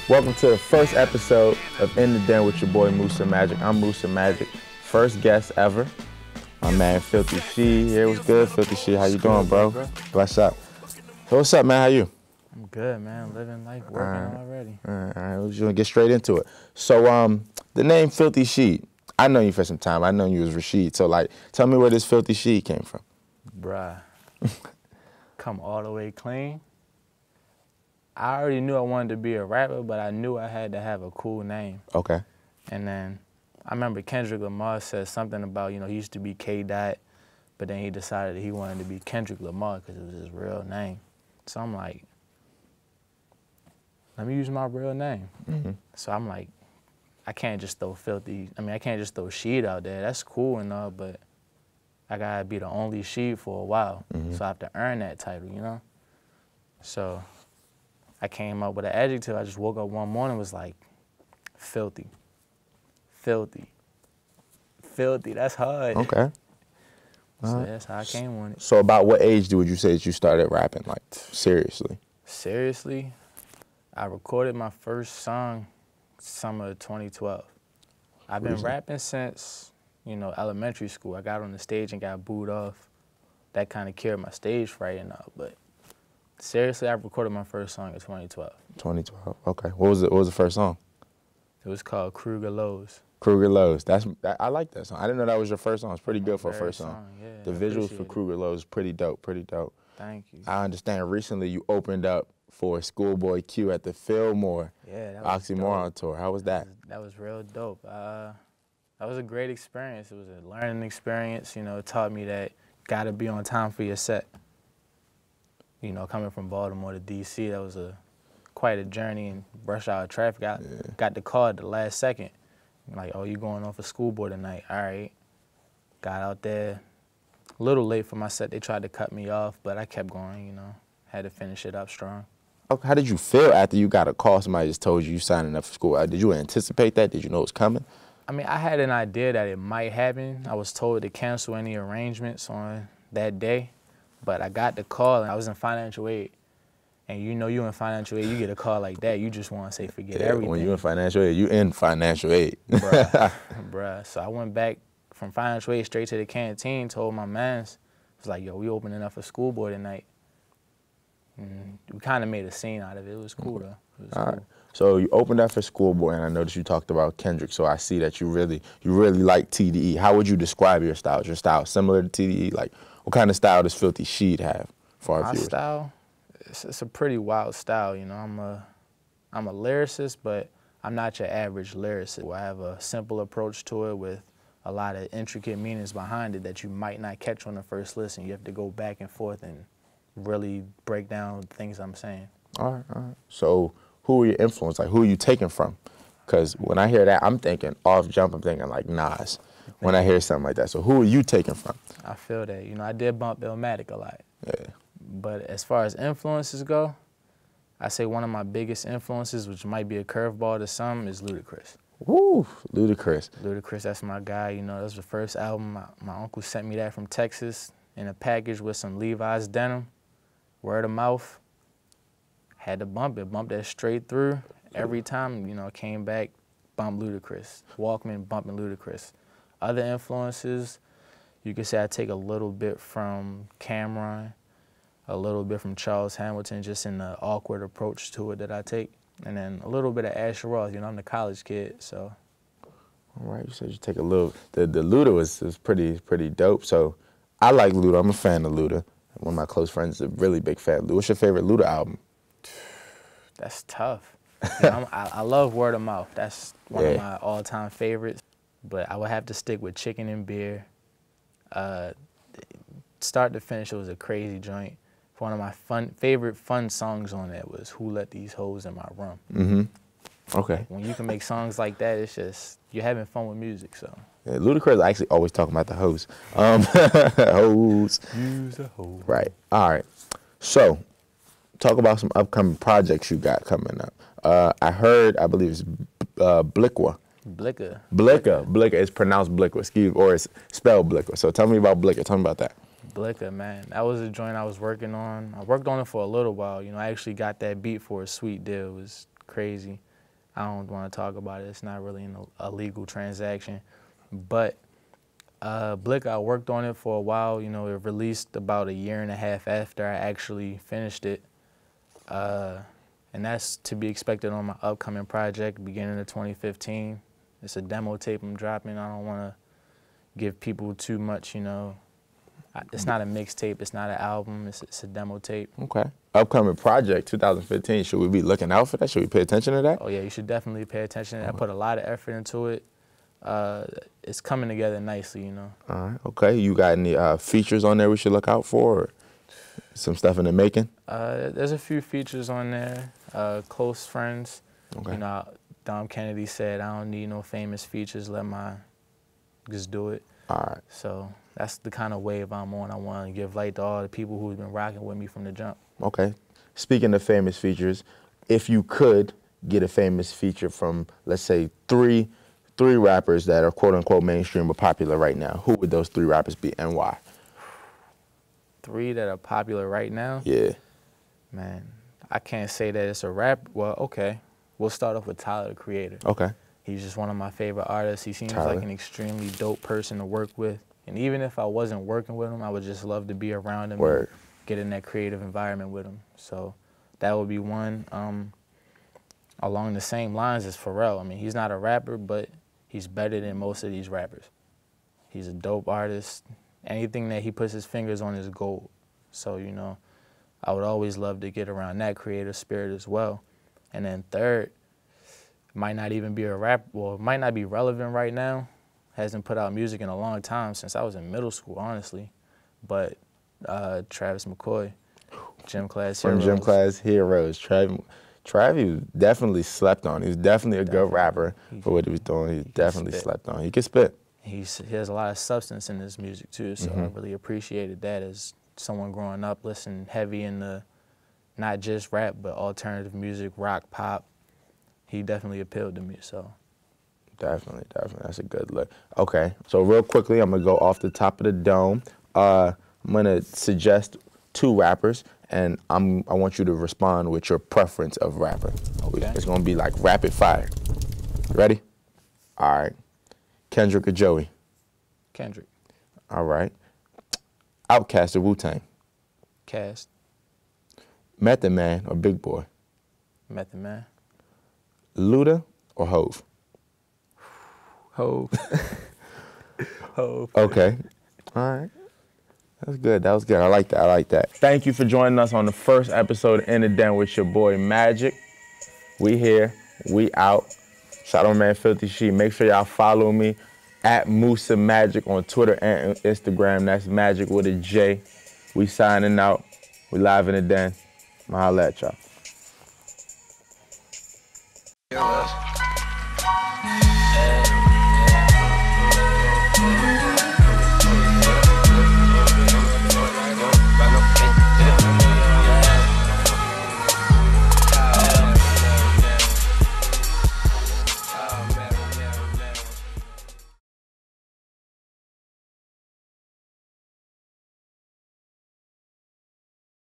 Welcome to the first episode of In the Den with your boy MusaMajic. I'm MusaMajic, first guest ever. My man Flithy here. What's good, Flithy? How you doing, bro? What's up? So what's up, man? How you? I'm good, man. Living life, working already. All right, we're just gonna get straight into it. So, the name Flithy, I know you for some time. I know you was Rashid. So, like, tell me where this Flithy came from. Bruh, come all the way clean. I already knew I wanted to be a rapper, but I knew I had to have a cool name. Okay. And then I remember Kendrick Lamar said something about, he used to be K-Dot, but then he decided that he wanted to be Kendrick Lamar because it was his real name. So I'm like, let me use my real name. So I'm like, I can't just throw I can't just throw Sheed out there. That's cool and all, but I gotta be the only Sheed for a while. So I have to earn that title, So I came up with an adjective. I just woke up one morning and was like, filthy. Filthy. Filthy, that's hard. Okay. So that's how I came on it. So about what age would you say that you started rapping, like, seriously? Seriously? I recorded my first song summer of 2012. I've been rapping since, elementary school. I got on the stage and got booed off. That kind of cured my stage fright and all, but seriously, I recorded my first song in 2012. 2012, okay. What was the first song? It was called Kruger Lows. Kruger Lows. I like that song. I didn't know that was your first song. It's pretty good for a first song. Yeah, the visuals for Kruger Lows pretty dope, pretty dope. Thank you. I understand recently you opened up for Schoolboy Q at the Fillmore Oxymoron tour. How was that? That was real dope. That was a great experience. It was a learning experience. It taught me that you gotta be on time for your set. Coming from Baltimore to D.C., that was quite a journey and rush hour traffic. I got the call at the last second. Like, oh, you going off a Schoolboy tonight? All right. Got out there. A little late for my set. They tried to cut me off, but I kept going, Had to finish it up strong. How did you feel after you got a call? Somebody just told you signing up for school. Did you anticipate that? Did you know it was coming? I mean, I had an idea that it might happen. I was told to cancel any arrangements on that day, but I got the call and I was in financial aid. And you in financial aid, you get a call like that, you just want to say forget everything. When you in financial aid, you in financial aid. Bruh. So I went back from financial aid straight to the canteen, told my mans, was like, yo, we opening up for Schoolboy tonight. And we kind of made a scene out of it. It was cool, though. It was cool. Right. So you opened up for Schoolboy, and I noticed you talked about Kendrick, so I see that you really like TDE. How would you describe your style? Is your style similar to TDE? Like, what kind of style does Flithy Sheed have for our viewers? My style? It's a pretty wild style, I'm a lyricist, but I'm not your average lyricist. I have a simple approach to it with a lot of intricate meanings behind it that you might not catch on the first listen. You have to go back and forth and really break down things I'm saying. All right. So who are your influences? Like, who are you taking from? Because when I hear that, I'm thinking off jump, I'm thinking like Nas when I hear something like that. So who are you taking from? I feel that. I did bump Illmatic a lot. Yeah. But as far as influences go, I say one of my biggest influences, which might be a curveball to some, is Ludacris. Woo, Ludacris. Ludacris, that's my guy. That was the first album. My uncle sent me that from Texas in a package with some Levi's denim. Word of mouth. Had to bump it. Bumped that straight through. Every time, came back, bumped Ludacris. Walkman, bumping Ludacris. Other influences, you could say I take a little bit from Cameron, a little bit from Charles Hamilton, just in the awkward approach to it that I take. And then a little bit of Asher Roth. I'm the college kid, so. All right, you said you take a little. The Luda was pretty dope. So I like Luda. I'm a fan of Luda. One of my close friends is a really big fan of Luda. What's your favorite Luda album? That's tough. I love Word of Mouth. That's one of my all-time favorites. But I would have to stick with Chicken and Beer. Start to finish, it was a crazy joint. One of my favorite fun songs on that was Who Let These Hoes in My Room. Okay. When you can make songs like that, it's just, you're having fun with music, so. Yeah, Ludacris actually always talking about the hoes. Hoes. Use a hoe. Right. All right. So, talk about some upcoming projects you got coming up. I believe it's Blickwa. Blicka. It's pronounced Blickwa, excuse me, or it's spelled Blickwa. So tell me about Blicka. Tell me about that. Blicka, man. That was a joint I was working on. I worked on it for a little while. I actually got that beat for a sweet deal. It was crazy. I don't want to talk about it. It's not really a legal transaction. But Blick, I worked on it for a while. You know, it released about 1.5 years after I actually finished it. And that's to be expected on my upcoming project, beginning of 2015. It's a demo tape I'm dropping. I don't want to give people too much, you know. It's not a mixtape. It's not an album. It's a demo tape. Okay. Upcoming project, 2015. Should we be looking out for that? Should we pay attention to that? Oh, yeah, you should definitely pay attention to that. I put a lot of effort into it. It's coming together nicely, you know. All right. Okay. You got any features on there we should look out for? Or some stuff in the making? There's a few features on there. Close friends. Okay. You know, Dom Kennedy said, I don't need no famous features. Just do it. All right. So that's the kind of wave I'm on. I want to give light to all the people who've been rocking with me from the jump. Okay. Speaking of famous features, if you could get a famous feature from, let's say, three rappers that are quote-unquote mainstream or popular right now, who would those 3 rappers be and why? 3 that are popular right now? Yeah. Man, I can't say that it's a rap. Well, okay. We'll start off with Tyler, the Creator. Okay. He's just one of my favorite artists. He seems like an extremely dope person to work with. And even if I wasn't working with him, I would just love to be around him and get in that creative environment with him. So that would be one. Along the same lines as Pharrell. I mean, he's not a rapper, but he's better than most of these rappers. He's a dope artist. Anything that he puts his fingers on is gold. So, you know, I would always love to get around that creative spirit as well. And then third, might not even be a rap, well, it might not be relevant right now. Hasn't put out music in a long time, since I was in middle school, honestly. But Travis McCoy, Gym Class Heroes. From Gym Class Heroes. Trav, he was definitely slept on. He was definitely a good rapper for what he was doing. He definitely slept on. He could spit. He has a lot of substance in his music, too, so I really appreciated that as someone growing up listening heavy into not just rap, but alternative music, rock, pop. He definitely appealed to me, so. Definitely. That's a good look. Okay, so real quickly, I'm going to go off the top of the dome. I'm going to suggest 2 rappers, and I want you to respond with your preference of rapper. Okay. It's going to be like rapid fire. Ready? All right. Kendrick or Joey? Kendrick. All right. Outkast or Wu-Tang? Cast. Method Man or Big Boy? Method Man. Luda or Hove? Hove. Hove. Okay. All right. That's good. That was good. I like that. Thank you for joining us on the first episode of In the Den with your boy Magic. We here. We out. Shout out my man Filthy Sheep. Make sure y'all follow me at MusaMajic on Twitter and Instagram. That's Magic with a J. We signing out. We live in the den. I'ma holla at y'all.